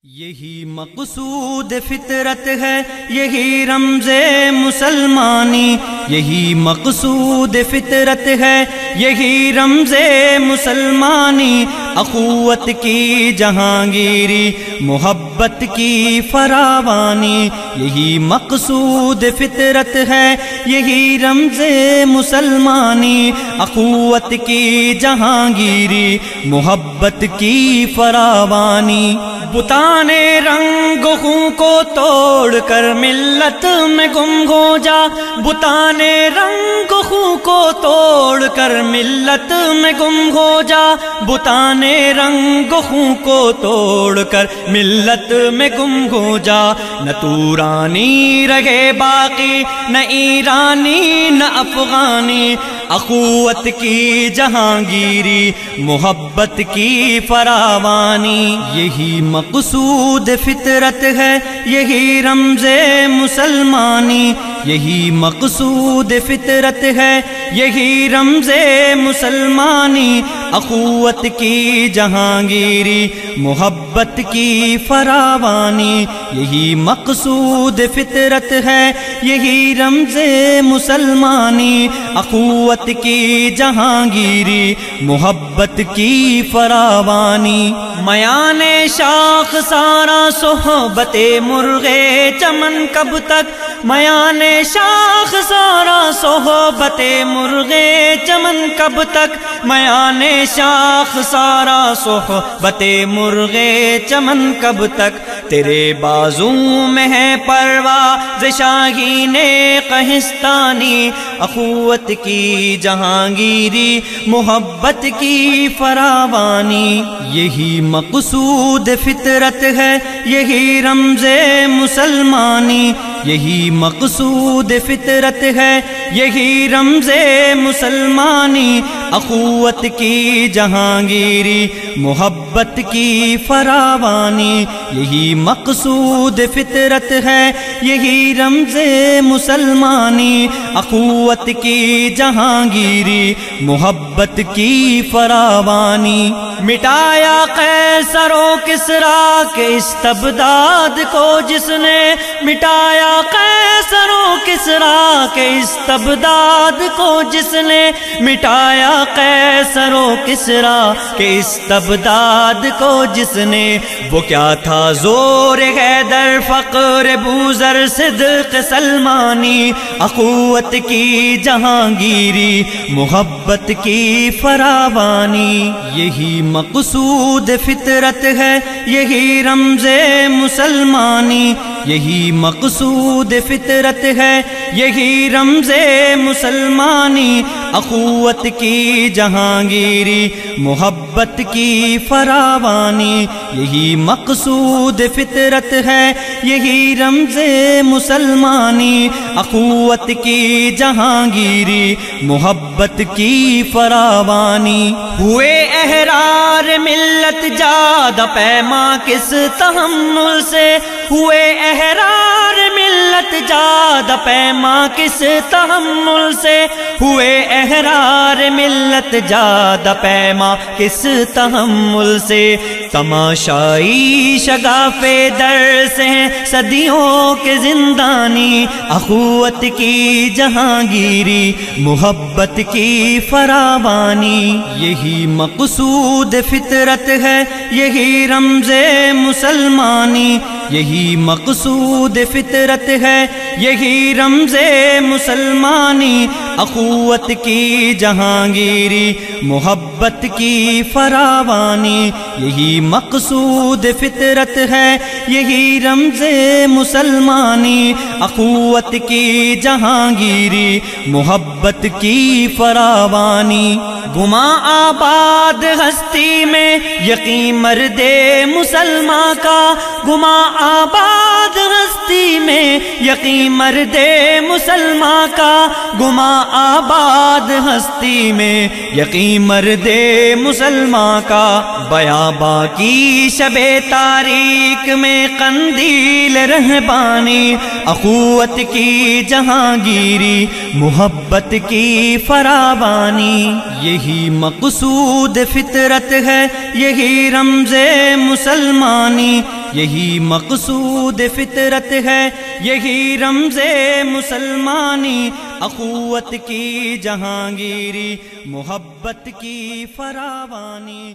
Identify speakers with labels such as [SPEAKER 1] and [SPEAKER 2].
[SPEAKER 1] یہی مقصود فطرت ہے، یہی رمز مسلمانی، یہی مقصود فطرت ہے، یہی رمز مسلمانی، اخوت کی جہانگیری، محبت کی فراوانی، یہی مقصود فطرت ہے، یہی رمز مسلمانی، اخوت کی جہانگیری، محبت کی فراوانی۔ بتانے رنگ خوں کو توڑ کر ملت میں گم ہو جا، بتانے رنگ خوں کو توڑ کر ملت میں گم ہو جا، بتانے رنگ خوں کو توڑ کر ملت میں گم ہو جا، نہ تورانی رہے باقی، نہ ایرانی نہ افغانی، اخوت کی جہانگیری، محبت کی فراوانی، یہی مقصود فطرت ہے، یہی رمز مسلمانی، یہی مقصود فطرت ہے، یہی رمز مسلمانی، اخوت کی جہانگیری، محبت کی فراوانی، یہی مقصود فطرت ہے، یہی رمز مسلمانی، اخوت کی جہانگیری، محبت کی فراوانی۔ میان شاخ سارا صحبت مرغے چمن کب تک، میان شاخ سارا صحبت مرغے چمن کب تک، میان شاخ سارا صحبت مرغے چمن کب تک، تیرے بازو میں ہے پرواز شاہین قہستانی، اخوت کی جہانگیری، محبت کی فراوانی، یہی مقصود فطرت ہے، یہی رمز مسلمانی، یہی مقصود فطرت ہے، یہی رمز مسلمانی، اخوت کی جہانگیری، محبت کی فراوانی، یہی مقصود فطرت ہے، یہی رمز مسلمانی، اخوت کی جہانگیری، محبت کی فراوانی۔ مٹایا قیصر و کسریٰ کے استبداد کو جس نے، مٹایا قیصر و کسریٰ کے استبداد کو جس نے، مٹایا قیصر و کسریٰ کے استبداد کو جس نے، وہ کیا تھا زور حیدر فقر بوذر صدق سلمانی، اخوت کی جہانگیری، محبت کی فراوانی، یہی مقصود فطرت ہے، یہی رمز مسلمانی، یہی مقصود فطرت ہے، یہی رمز مسلمانی، اخوت کی جہانگیری، محبت کی فراوانی، یہی مقصود فطرت ہے، یہی رمز مسلمانی، اخوت کی جہانگیری، محبت کی فراوانی۔ ہوئے احرار ملت جاد پیما کس تحمل سے، ہوئے احرار ملت جاد پیما کس تحمل سے، ہوئے احرار ملت جاد پیما کس تحمل سے، تماشائی شگاف در سے صدیوں کے زندانی، اخوت کی جہانگیری، محبت کی فراوانی، یہی مقصود فطرت ہے، یہی رمز مسلمانی، یہی مقصود فطرت ہے، یہی رمز مسلمانی، اخوت کی جہانگیری، محبت کی فراوانی، یہی مقصود فطرت ہے، یہی رمز مسلمانی، اخوت کی جہانگیری، محبت کی فراوانی۔ گما آباد ہستی میں یقین مرد مسلمان کا، گما آباد ہستی میں یقین مرد مسلمان کا، گما آباد ہستی میں یقین مرد مسلمان کا، بیاباں کی شب تاریک میں قندیل رہبانی، اخوت کی جہانگیری، محبت کی فراوانی، یہی مقصود فطرت ہے، یہی رمز مسلمانی، یہی مقصود فطرت ہے، یہی رمز مسلمانی، اخوت کی جہانگیری، محبت کی فراوانی۔